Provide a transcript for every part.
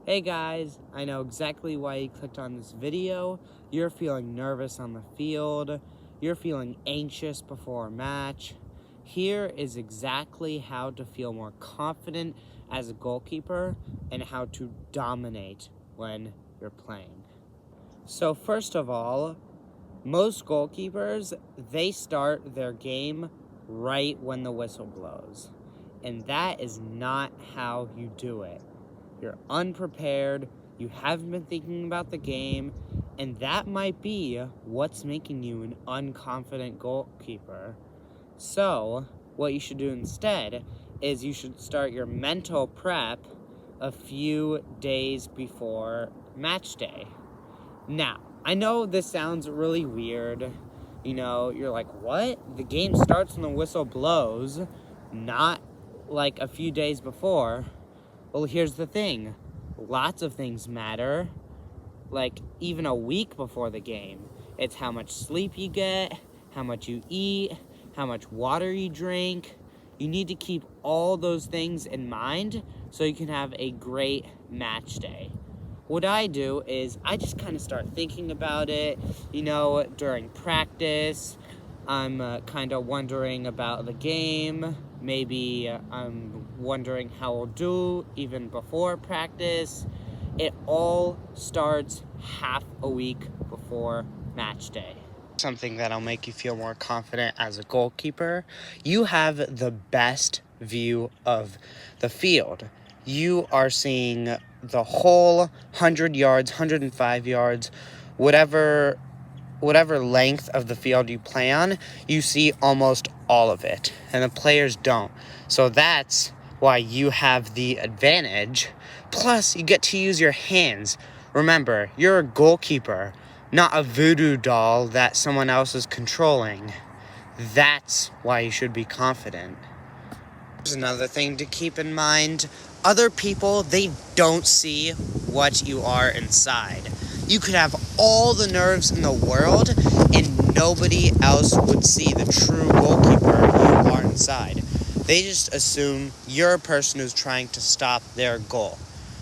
Hey guys, I know exactly why you clicked on this video. You're feeling nervous on the field. You're feeling anxious before a match. Here is exactly how to feel more confident as a goalkeeper and how to dominate when you're playing. So first of all, most goalkeepers, they start their game right when the whistle blows. And that is not how you do it. You're unprepared, you haven't been thinking about the game, and that might be what's making you an unconfident goalkeeper. So, what you should do instead is you should start your mental prep a few days before match day. Now, I know this sounds really weird. You're like, what? The game starts when the whistle blows, not like a few days before. Well, here's the thing. Lots of things matter, like even a week before the game. It's how much sleep you get, how much you eat, how much water you drink. You need to keep all those things in mind so you can have a great match day. What I do is I just kind of start thinking about it, during practice. I'm kind of wondering about the game. Maybe I'm wondering how I'll do even before practice. It all starts half a week before match day. Something that'll make you feel more confident as a goalkeeper. You have the best view of the field. You are seeing the whole 100 yards, 105 yards, whatever length of the field you play on, you see almost all of it, and the players don't. So that's why you have the advantage. Plus, you get to use your hands. Remember, you're a goalkeeper, not a voodoo doll that someone else is controlling. That's why you should be confident. There's another thing to keep in mind. Other people, they don't see what you are inside. You could have all the nerves in the world and nobody else would see the true goalkeeper you are inside. They just assume you're a person who's trying to stop their goal.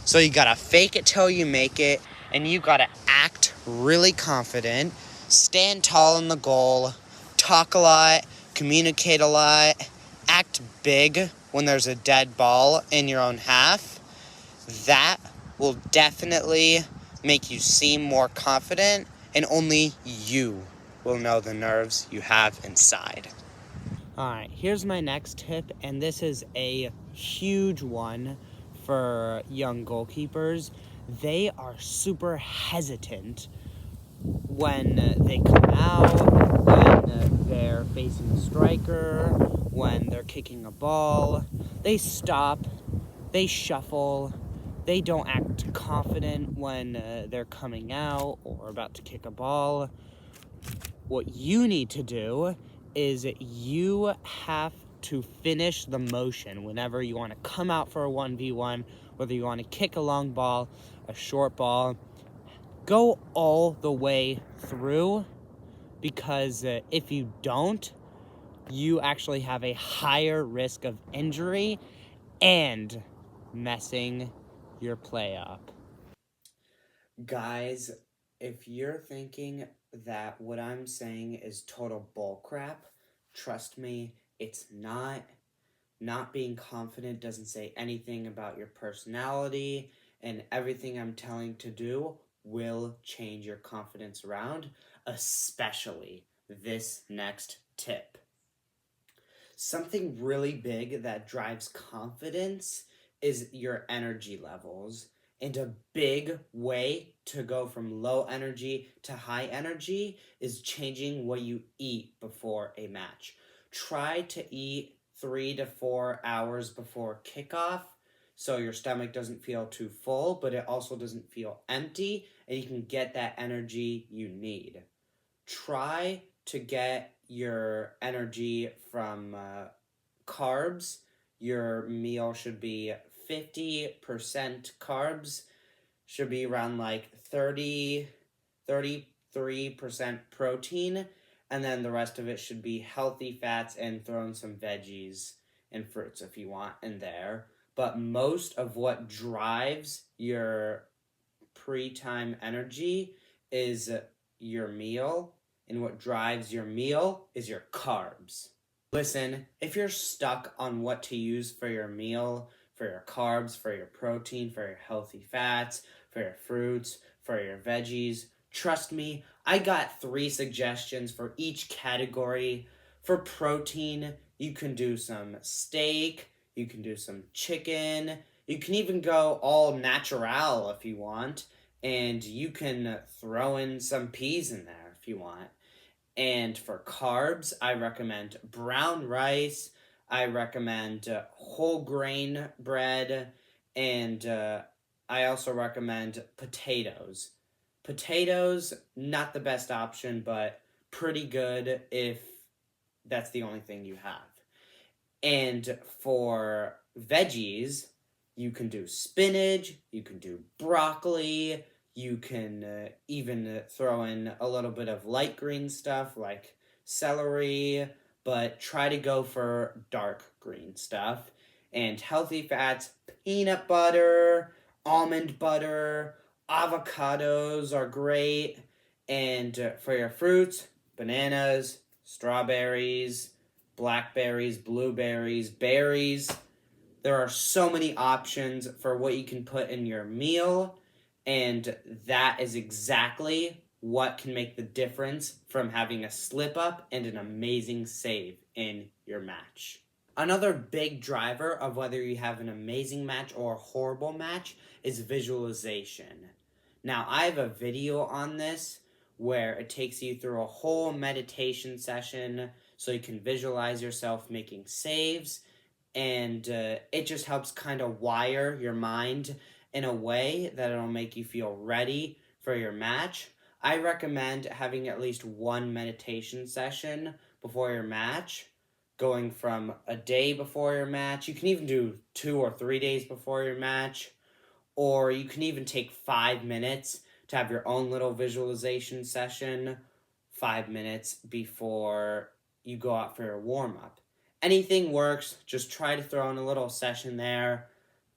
So you gotta fake it till you make it, and you gotta act really confident, stand tall in the goal, talk a lot, communicate a lot, act big when there's a dead ball in your own half. That will definitely make you seem more confident, and only you will know the nerves you have inside. Alright, here's my next tip, and this is a huge one for young goalkeepers. They are super hesitant when they come out, when they're facing a striker, when they're kicking a ball. They stop, they shuffle, they don't act confident when they're coming out or about to kick a ball. What you need to do is you have to finish the motion whenever you want to come out for a 1v1, whether you want to kick a long ball, a short ball. Go all the way through, because if you don't, you actually have a higher risk of injury and messing your play up. Guys, if you're thinking that what I'm saying is total bullcrap, trust me, it's not. Not being confident doesn't say anything about your personality, and everything I'm telling to do will change your confidence around, especially this next tip. Something really big that drives confidence is your energy levels. And a big way to go from low energy to high energy is changing what you eat before a match. Try to eat 3 to 4 hours before kickoff so your stomach doesn't feel too full, but it also doesn't feel empty, and you can get that energy you need. Try to get your energy from carbs. Your meal should be 50% carbs, should be around like 33% protein, and then the rest of it should be healthy fats, and throw in some veggies and fruits if you want in there. but most of what drives your pre-time energy is your meal, and what drives your meal is your carbs. Listen, if you're stuck on what to use for your meal, for your carbs, for your protein, for your healthy fats, for your fruits, for your veggies, trust me, I got 3 suggestions for each category. For protein, you can do some steak, you can do some chicken, you can even go all natural if you want, and you can throw in some peas in there if you want. And for carbs, I recommend brown rice. I recommend whole grain bread. And I also recommend potatoes. Potatoes, not the best option, but pretty good if that's the only thing you have. And for veggies, you can do spinach, you can do broccoli, you can even throw in a little bit of light green stuff like celery, but try to go for dark green stuff. And healthy fats, peanut butter, almond butter, avocados are great. And for your fruits, bananas, strawberries, blackberries, blueberries, berries. There are so many options for what you can put in your meal, and that is exactly what can make the difference from having a slip up and an amazing save in your match. Another big driver of whether you have an amazing match or a horrible match is visualization. Now, I have a video on this where it takes you through a whole meditation session so you can visualize yourself making saves, and it just helps kind of wire your mind in a way that it'll make you feel ready for your match. I recommend having at least one meditation session before your match, going from a day before your match. You can even do 2 or 3 days before your match, or you can even take 5 minutes to have your own little visualization session 5 minutes before you go out for your warm-up. Anything works. Just try to throw in a little session there.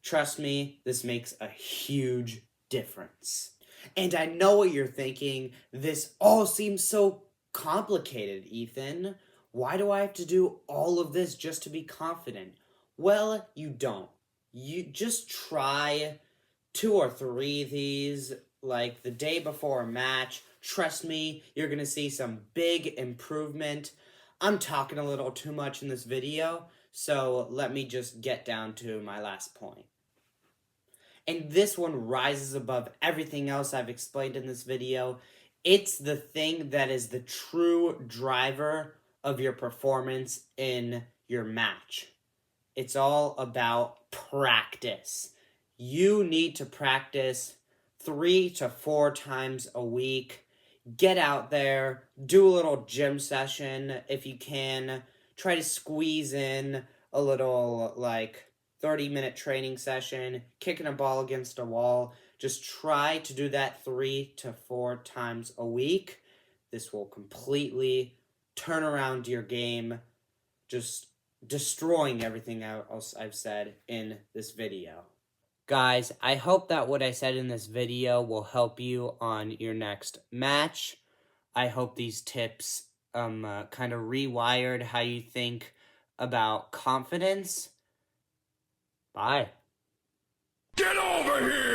Trust me, this makes a huge difference. And I know what you're thinking. This all seems so complicated, Ethan. Why do I have to do all of this just to be confident? Well, you don't. You just try 2 or 3 of these, like the day before a match. Trust me, you're going to see some big improvement. I'm talking a little too much in this video, so let me just get down to my last point. And this one rises above everything else I've explained in this video. It's the thing that is the true driver of your performance in your match. It's all about practice. You need to practice 3 to 4 times a week. Get out there, do a little gym session if you can. Try to squeeze in a little, 30-minute training session, kicking a ball against a wall. Just try to do that 3 to 4 times a week. This will completely turn around your game, just destroying everything else I've said in this video. Guys, I hope that what I said in this video will help you on your next match. I hope these tips kind of rewired how you think about confidence. Bye. Get over here!